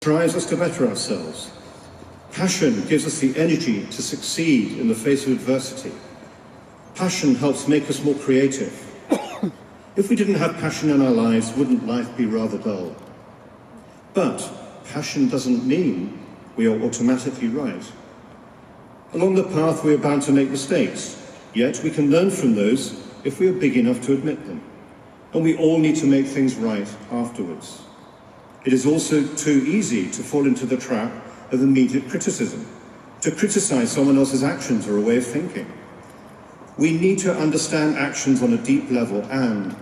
drives us to better ourselves. Passion gives us the energy to succeed in the face of adversity. Passion helps make us more creative. If we didn't have passion in our lives, wouldn't life be rather dull? But passion doesn't mean we are automatically right. Along the path we are bound to make mistakes, yet we can learn from those if we are big enough to admit them. And we all need to make things right afterwards. It is also too easy to fall into the trap of immediate criticism, to criticize someone else's actions or a way of thinking. We need to understand actions on a deep level, and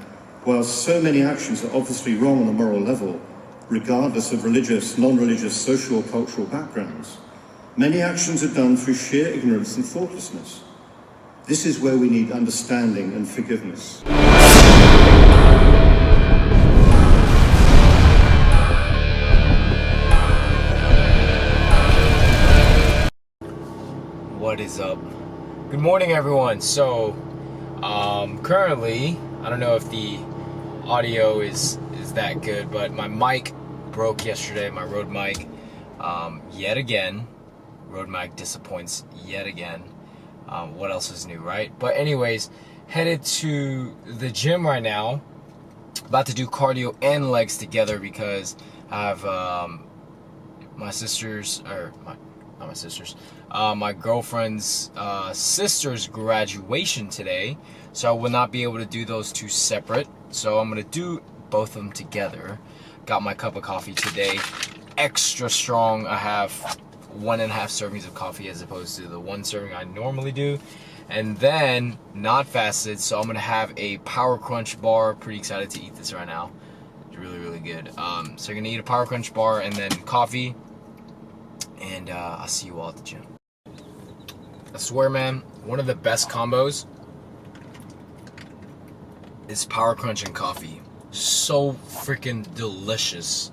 while so many actions are obviously wrong on a moral level, regardless of religious, non-religious, social or cultural backgrounds, many actions are done through sheer ignorance and thoughtlessness. This is where we need understanding and forgiveness. What is up? Good morning, everyone. So, currently, I don't know if the audio is that good, but my mic broke yesterday, my Rode mic, yet again. Rode mic disappoints yet again. What else is new, right? But anyways, headed to the gym right now. About to do cardio and legs together because I have my girlfriend's sister's graduation today, so I will not be able to do those two separate. So I'm gonna do both of them together. Got my cup of coffee today, extra strong. I have 1.5 servings of coffee as opposed to the 1 serving I normally do, and then not fasted. So I'm gonna have a Power Crunch bar. Pretty excited to eat this right now. It's really good. So I'm gonna eat a Power Crunch bar and then coffee. And I'll see you all at the gym. I swear, man, one of the best combos is Power Crunch and coffee. So freaking delicious.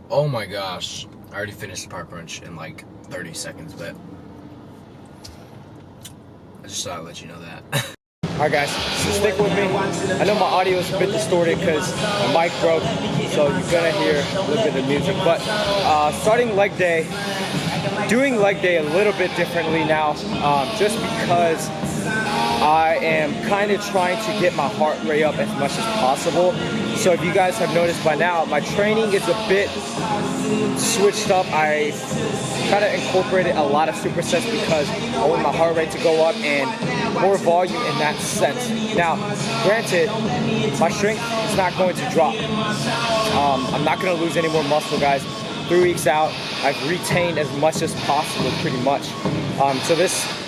Oh my gosh. I already finished the Power Crunch in like 30 seconds, but I just thought I'd let you know that. Alright guys, so stick with me. I know my audio is a bit distorted because my mic broke, so you're gonna hear a little bit of music. But starting leg day, doing leg day a little bit differently now, just because I am kind of trying to get my heart rate up as much as possible. So if you guys have noticed by now, my training is a bit switched up. I kind of incorporated a lot of supersets because I want my heart rate to go up and more volume in that sense. Now, granted, my strength is not going to drop. I'm not going to lose any more muscle, guys. 3 weeks out, I've retained as much as possible, pretty much.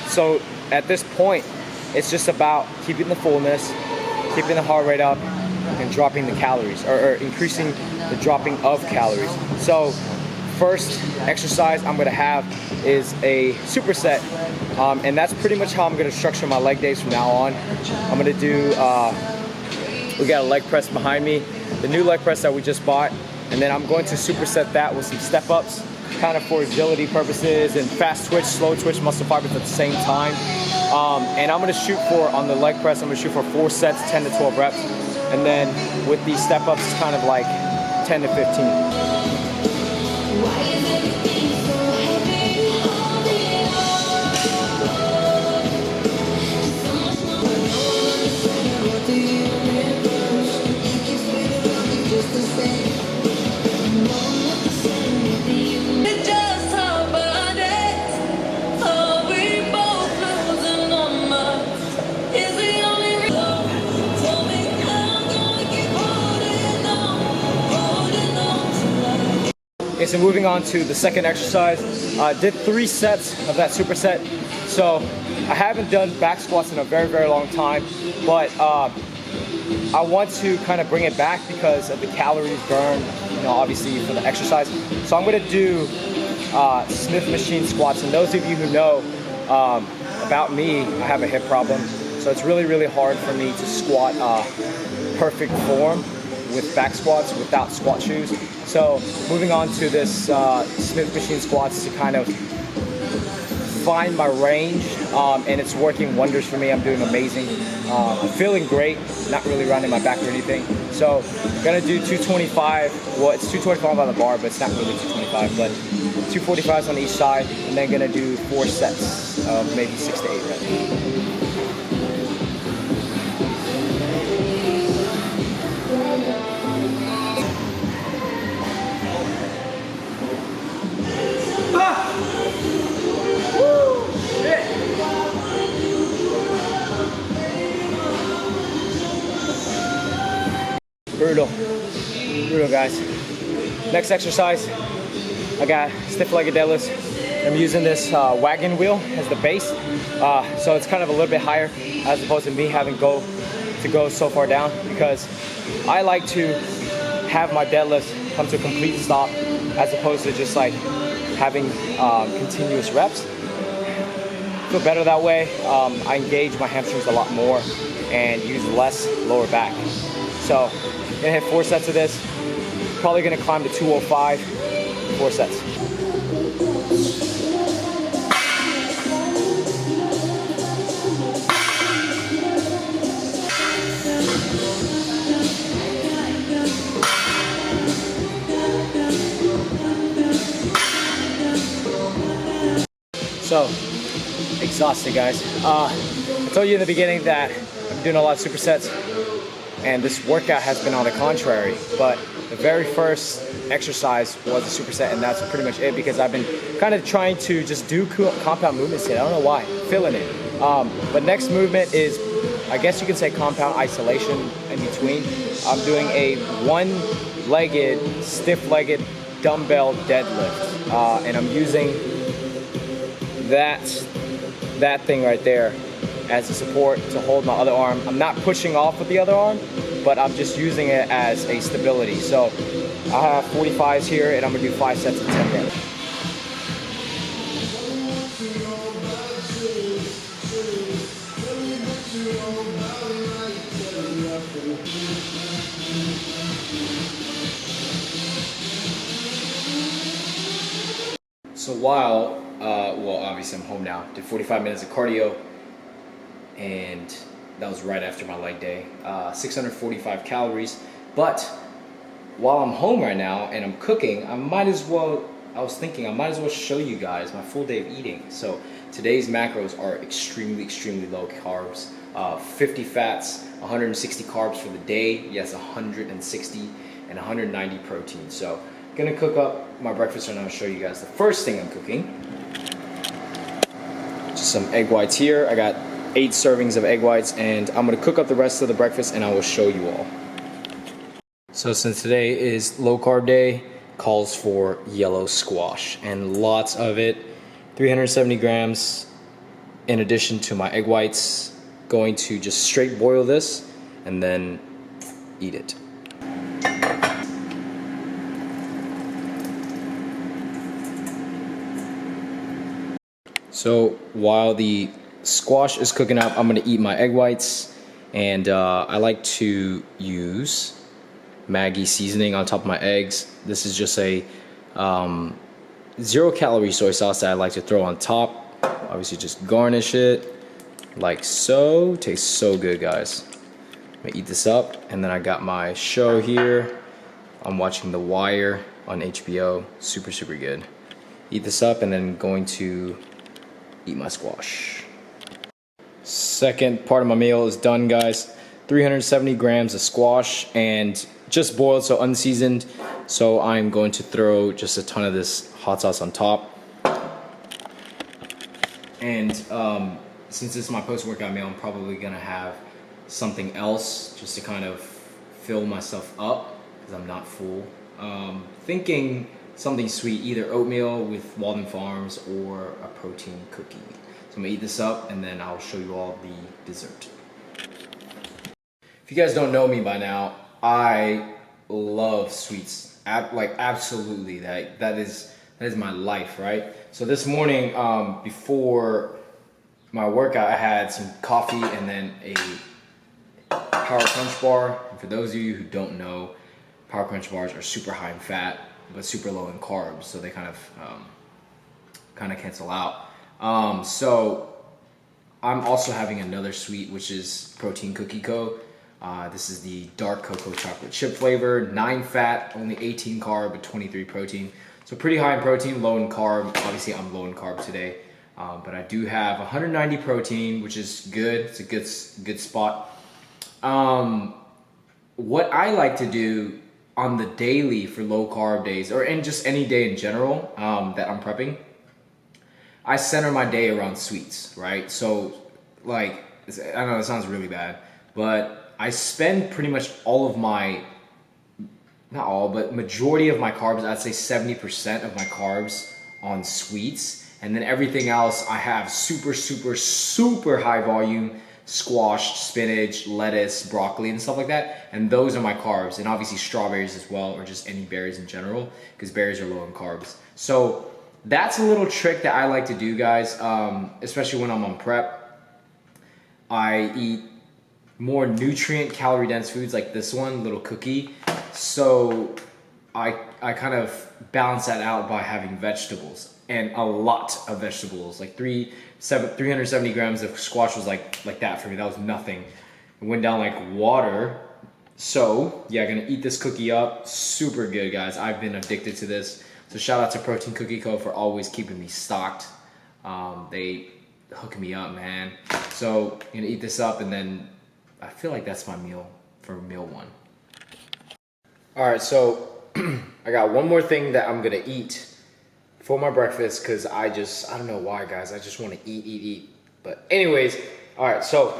So at this point, it's just about keeping the fullness, keeping the heart rate up, and dropping the calories, or increasing the dropping of calories. So first exercise I'm gonna have is a superset, and that's pretty much how I'm gonna structure my leg days from now on. I'm gonna do, we got a leg press behind me, the new leg press that we just bought, and then I'm going to superset that with some step ups, kind of for agility purposes and fast twitch, slow twitch muscle fibers at the same time. And I'm gonna shoot for, on the leg press, I'm gonna shoot for 4 sets, 10 to 12 reps. And then with these step ups, it's kind of like 10 to 15. Okay, so moving on to the second exercise. Did 3 sets of that superset. So I haven't done back squats in a very long time, but I want to kind of bring it back because of the calories burned, you know, obviously for the exercise. So I'm gonna do Smith machine squats. And those of you who know about me, I have a hip problem. So it's really hard for me to squat perfect form with back squats without squat shoes. So moving on to this Smith machine squats to kind of find my range, and it's working wonders for me. I'm doing amazing. I'm feeling great, not really rounding my back or anything. So I'm gonna do 225. Well, it's 225 on the bar, but it's not really 225, but 245s on each side, and then gonna do 4 sets of maybe 6 to 8 reps. Brutal guys. Next exercise, I got stiff-legged deadlifts. I'm using this wagon wheel as the base, so it's kind of a little bit higher as opposed to me having to go so far down, because I like to have my deadlifts come to a complete stop as opposed to just like having continuous reps. Feel better that way. I engage my hamstrings a lot more and use less lower back. So gonna hit 4 sets of this. Probably gonna climb to 205, 4 sets. So, exhausted guys. I told you in the beginning that I'm doing a lot of supersets, and this workout has been on the contrary, but the very first exercise was a superset, and that's pretty much it, because I've been kind of trying to just do compound movements today. I don't know why, feeling it. But next movement is, I guess you can say, compound isolation in between. I'm doing a one-legged, stiff-legged dumbbell deadlift, and I'm using that thing right there as a support to hold my other arm. I'm not pushing off with the other arm, but I'm just using it as a stability. So I have 45s here, and I'm gonna do 5 sets of 10 reps. So while, well, obviously I'm home now, did 45 minutes of cardio, and that was right after my leg day. 645 calories, but while I'm home right now and I'm cooking, I was thinking I might as well show you guys my full day of eating. So today's macros are extremely low carbs, 50 fats, 160 carbs for the day, yes, 160, and 190 protein. So gonna cook up my breakfast and I'll show you guys. The first thing I'm cooking, just some egg whites here. I got 8 servings of egg whites, and I'm gonna cook up the rest of the breakfast and I will show you all. So since today is low carb day, calls for yellow squash, and lots of it, 370 grams in addition to my egg whites. Going to just straight boil this and then eat it. So while the squash is cooking up, I'm gonna eat my egg whites, and I like to use Maggi seasoning on top of my eggs. This is just a 0-calorie soy sauce that I like to throw on top. Obviously just garnish it like so. Tastes so good, guys. I'm gonna eat this up, and then I got my show here. I'm watching The Wire on HBO. Super good. Eat this up, and then going to eat my squash. Second part of my meal is done, guys. 370 grams of squash, and just boiled, so unseasoned. So I'm going to throw just a ton of this hot sauce on top. And since this is my post-workout meal, I'm probably gonna have something else just to kind of fill myself up, because I'm not full. Thinking something sweet, either oatmeal with Walden Farms or a protein cookie. So I'm gonna eat this up, and then I'll show you all the dessert. If you guys don't know me by now, I love sweets. Absolutely, that is my life, right? So this morning, before my workout, I had some coffee and then a Power Crunch bar. And for those of you who don't know, Power Crunch bars are super high in fat, but super low in carbs, so they kind of cancel out. So I'm also having another sweet, which is Protein Cookie Co. This is the dark cocoa chocolate chip flavor, 9 fat, only 18 carb, but 23 protein. So pretty high in protein, low in carb. Obviously I'm low in carb today, but I do have 190 protein, which is good. It's a good spot. What I like to do on the daily for low carb days, or in just any day in general that I'm prepping, I center my day around sweets, right? So like, I know it sounds really bad, but I spend pretty much all of my, not all, but majority of my carbs, I'd say 70% of my carbs on sweets. And then everything else I have super, super, super high volume, squash, spinach, lettuce, broccoli, and stuff like that. And those are my carbs. And obviously strawberries as well, or just any berries in general, because berries are low in carbs. So that's a little trick that I like to do, guys, especially when I'm on prep. I eat more nutrient, calorie dense foods like this one, little cookie. So I kind of balance that out by having vegetables, and a lot of vegetables, like 370 grams of squash was like that for me. That was nothing. It went down like water. So yeah, gonna eat this cookie up. Super good, guys. I've been addicted to this. So shout out to Protein Cookie Co. for always keeping me stocked. They hook me up, man. So I'm gonna eat this up, and then I feel like that's my meal for meal one. All right, so I got one more thing that I'm gonna eat for my breakfast, because I don't know why, guys. I just want to eat. But anyways, all right, so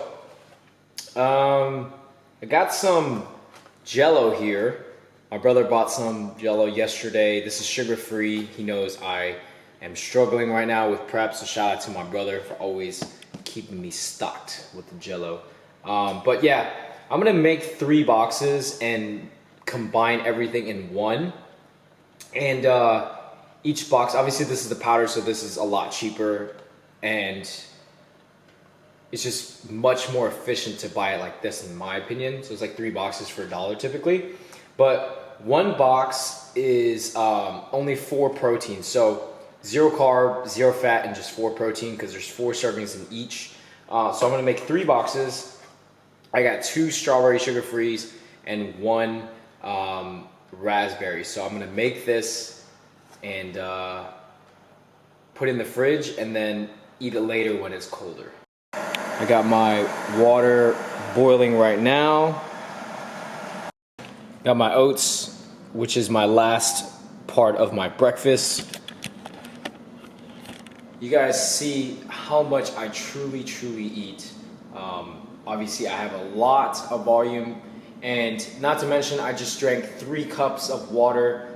I got some Jello here. My brother bought some Jello yesterday. This is sugar-free. He knows I am struggling right now with prep, so shout out to my brother for always keeping me stocked with the Jello. But yeah, I'm gonna make 3 boxes and combine everything in one. And each box, obviously this is the powder, so this is a lot cheaper, and it's just much more efficient to buy it like this, in my opinion. So it's like 3 boxes for $1 typically. But one box is only 4 protein. So 0 carb, 0 fat, and just 4 protein, because there's 4 servings in each. So I'm gonna make 3 boxes. I got 2 strawberry sugar-frees and 1 raspberry. So I'm gonna make this and put it in the fridge, and then eat it later when it's colder. I got my water boiling right now. Got my oats, which is my last part of my breakfast. You guys see how much I truly eat. Obviously I have a lot of volume, and not to mention I just drank 3 cups of water,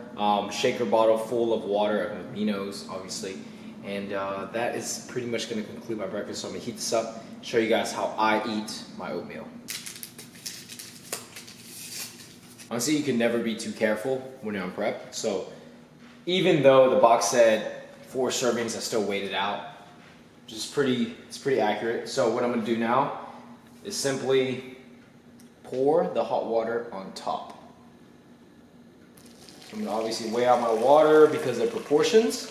shaker bottle full of water of aminos, obviously. And that is pretty much gonna conclude my breakfast. So I'm gonna heat this up, show you guys how I eat my oatmeal. Honestly, you can never be too careful when you're on prep. So even though the box said 4 servings, I still weighed it out, which is it's pretty accurate. So what I'm gonna do now is simply pour the hot water on top. I'm gonna obviously weigh out my water because of proportions.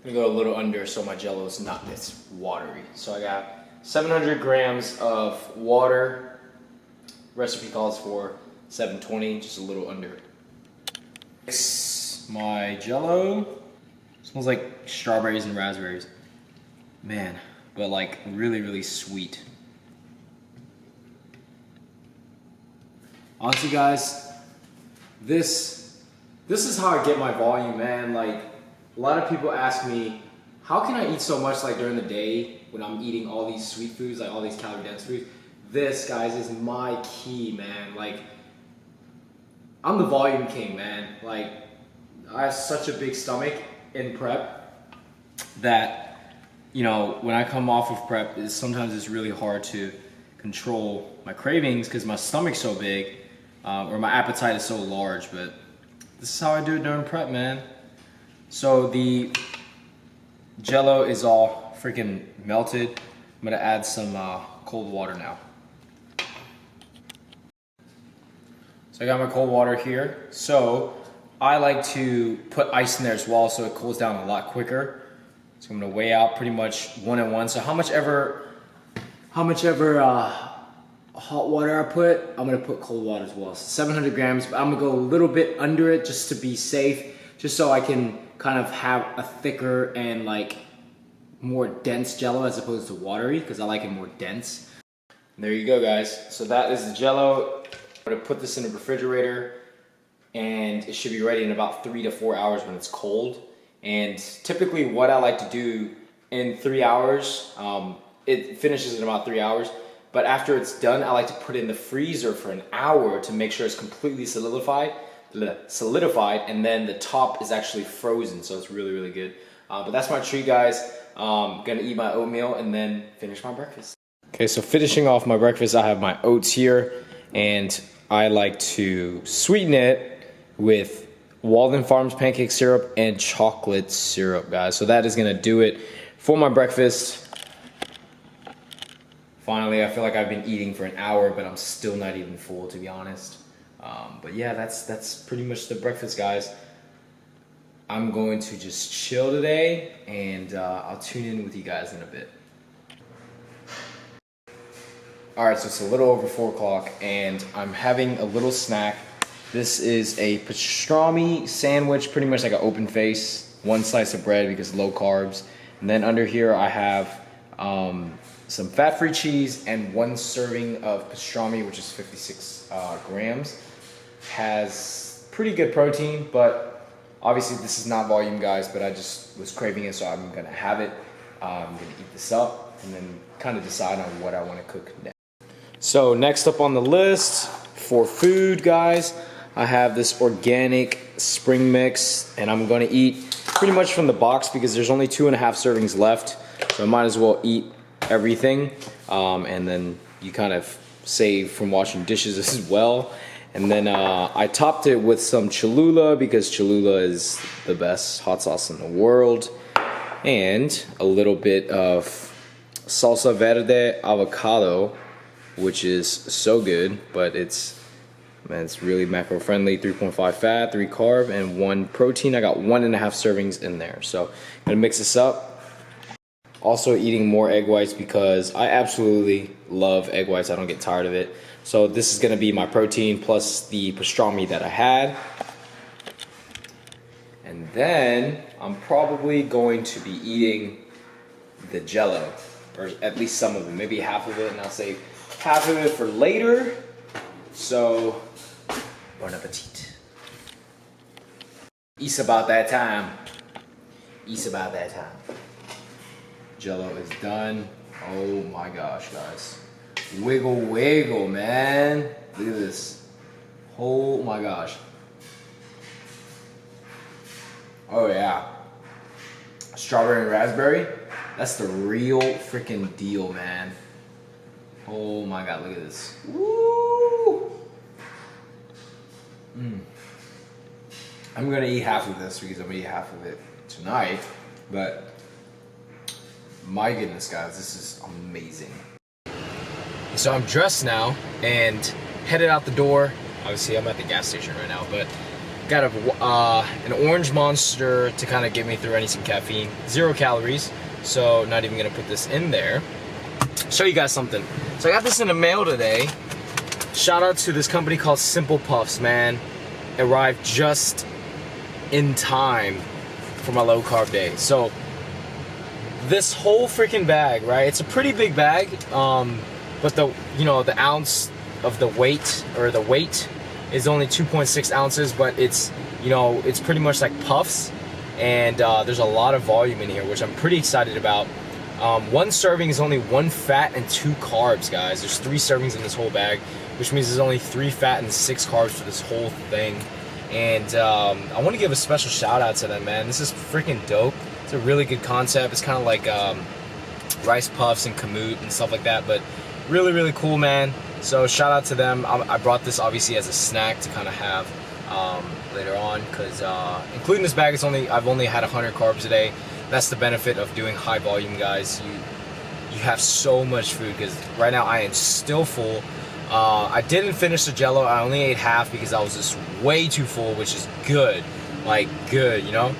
I'm gonna go a little under so my Jello is not this watery. So I got 700 grams of water. Recipe calls for 720, just a little under. Mix my Jello. Smells like strawberries and raspberries. Man, but like really sweet. Honestly, guys, this is how I get my volume, man. Like, a lot of people ask me, how can I eat so much like during the day when I'm eating all these sweet foods, like all these calorie dense foods? This, guys, is my key, man. Like, I'm the volume king, man. Like, I have such a big stomach in prep that, you know, when I come off of prep, sometimes it's really hard to control my cravings because my stomach's so big, or my appetite is so large. But this is how I do it during prep, man. So the Jello is all freaking melted. I'm gonna add some cold water now. So I got my cold water here. So I like to put ice in there as well so it cools down a lot quicker. So I'm gonna weigh out pretty much 1 and 1. So how much ever hot water I put, I'm gonna put cold water as well. So 700 grams, but I'm gonna go a little bit under it just to be safe, just so I can kind of have a thicker and like more dense Jello as opposed to watery, because I like it more dense. And there you go, guys. So that is the Jello. I'm gonna put this in the refrigerator, and it should be ready in about 3 to 4 hours when it's cold. And typically what I like to do in 3 hours, it finishes in about 3 hours, but after it's done, I like to put it in the freezer for an hour to make sure it's completely solidified, and then the top is actually frozen, so it's really, really good. But that's my treat, guys. Gonna eat my oatmeal and then finish my breakfast. Okay, so finishing off my breakfast, I have my oats here, and I like to sweeten it with Walden Farms pancake syrup and chocolate syrup, guys. So that is gonna do it for my breakfast. Finally, I feel like I've been eating for an hour, but I'm still not even full, to be honest. But yeah, that's pretty much the breakfast, guys. I'm going to just chill today, and I'll tune in with you guys in a bit. All right, so it's a little over 4 o'clock, and I'm having a little snack. This is a pastrami sandwich, pretty much like an open face. 1 slice of bread because low carbs. And then under here I have some fat-free cheese and 1 serving of pastrami, which is 56 grams. Has pretty good protein, but obviously this is not volume, guys, but I just was craving it, so I'm gonna have it. I'm gonna eat this up and then kind of decide on what I wanna cook next. So next up on the list for food, guys, I have this organic spring mix, and I'm gonna eat pretty much from the box because there's only 2.5 servings left, so I might as well eat everything, and then you kind of save from washing dishes as well. And then I topped it with some Cholula because Cholula is the best hot sauce in the world, and a little bit of salsa verde avocado, which is so good, but it's really macro friendly. 3.5 fat, 3 carb, and 1 protein. I got 1.5 servings in there, so I'm gonna mix this up. Also eating more egg whites because I absolutely love egg whites. I don't get tired of it. So this is gonna be my protein plus the pastrami that I had. And then I'm probably going to be eating the Jello, or at least some of it, maybe half of it, and I'll save half of it for later. So, bon appetit. It's about that time. It's about that time. Jello is done. Oh my gosh, guys. Wiggle, wiggle, man. Look at this. Oh my gosh. Oh yeah. Strawberry and raspberry. That's the real freaking deal, man. Oh my god, look at this. Woo! I'm gonna eat half of this because I'm gonna eat half of it tonight, but my goodness, guys, this is amazing. So I'm dressed now and headed out the door. Obviously, I'm at the gas station right now, but got an orange Monster to kind of get me through. I need some caffeine. 0 calories, so not even gonna put this in there. Show you guys something. So I got this in the mail today. Shout out to this company called Simple Puffs, man. It arrived just in time for my low carb day. So this whole freaking bag, right? It's a pretty big bag, but the ounce of the weight, or the weight, is only 2.6 ounces, but it's it's pretty much like puffs, and there's a lot of volume in here, which I'm pretty excited about. 1 serving is only 1 fat and 2 carbs, guys. There's 3 servings in this whole bag, which means there's only 3 fat and 6 carbs for this whole thing. And I want to give a special shout out to them, man. This is freaking dope. It's a really good concept. It's kind of like rice puffs and kamut and stuff like that, but really, really cool, man. So shout out to them. I brought this obviously as a snack to kind of have later on, because including this bag, I've only had 100 carbs a day. That's the benefit of doing high volume, guys. You have so much food, because right now I am still full. I didn't finish the Jello. I only ate half because I was just way too full, which is good, like good, you know.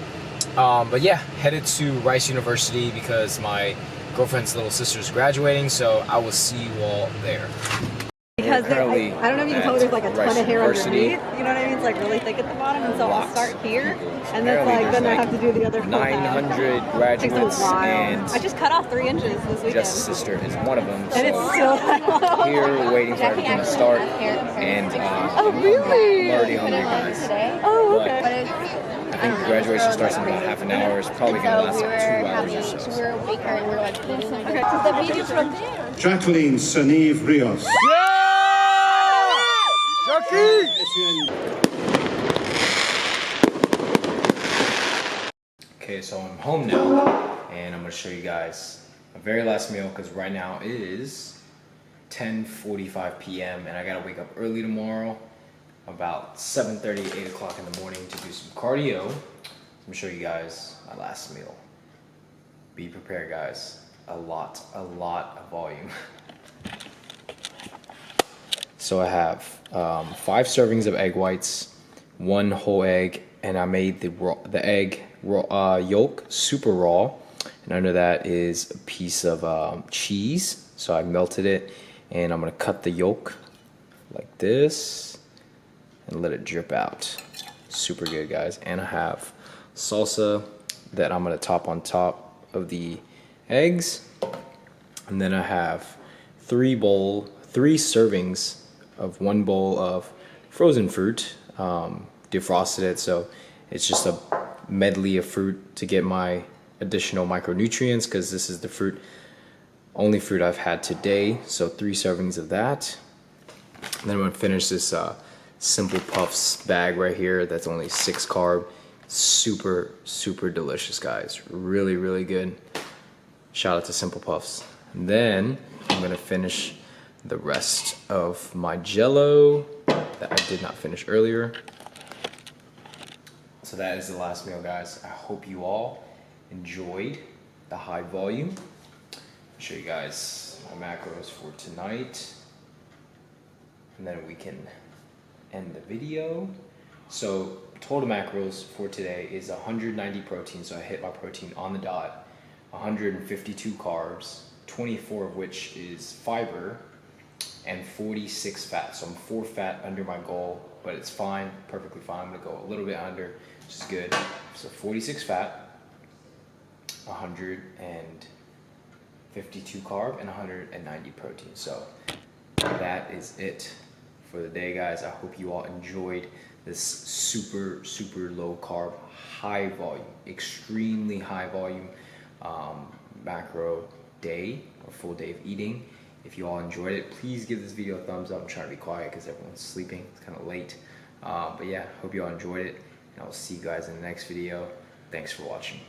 But yeah, headed to Rice University because my girlfriend's little sister is graduating, so I will see you all there. Because I don't know if you can tell, there's like a ton of hair underneath. You know what I mean? It's like really thick at the bottom, and so I'll start here, and then like then I have to do the other 900 graduates, and I just cut off 3 inches this weekend. Jess' sister is one of them. So and it's still here waiting for everything to start, and oh really? I'm already hungry, guys. Oh okay. I think the graduation starts in about half an hour. It's probably going to last like 2 hours or so. We're a week and we're like, okay, so the video's from there. Jacqueline Saniv Rios. Okay, so I'm home now, and I'm going to show you guys my very last meal, because right now it is 10:45 p.m. and I got to wake up early tomorrow, about 7:30, 8 o'clock in the morning, to do some cardio. I'm going to show you guys my last meal. Be prepared, guys. A lot of volume. So I have 5 servings of egg whites, 1 whole egg, and I made the egg yolk super raw. And under that is a piece of cheese. So I melted it, and I'm gonna cut the yolk like this and let it drip out. Super good, guys. And I have salsa that I'm gonna top on top of the eggs. And then I have 3 servings of 1 bowl of frozen fruit, defrosted it, so it's just a medley of fruit to get my additional micronutrients, because this is the only fruit I've had today. So 3 servings of that. And then I'm gonna finish this Simple Puffs bag right here that's only 6 carb. Super delicious, guys. Really good. Shout out to Simple Puffs. And then I'm gonna finish the rest of my Jello that I did not finish earlier. So that is the last meal, guys. I hope you all enjoyed the high volume. I'll show you guys my macros for tonight, and then we can end the video. So total macros for today is 190 protein, so I hit my protein on the dot. 152 carbs, 24 of which is fiber, and 46 fat. So I'm 4 fat under my goal, but it's fine, perfectly fine. I'm gonna go a little bit under, which is good. So 46 fat, 152 carb, and 190 protein. So that is it for the day, guys. I hope you all enjoyed this super low carb, high volume, extremely high volume macro day, or full day of eating. If you all enjoyed it, please give this video a thumbs up. I'm trying to be quiet because everyone's sleeping. It's kind of late. But yeah, hope you all enjoyed it, and I will see you guys in the next video. Thanks for watching.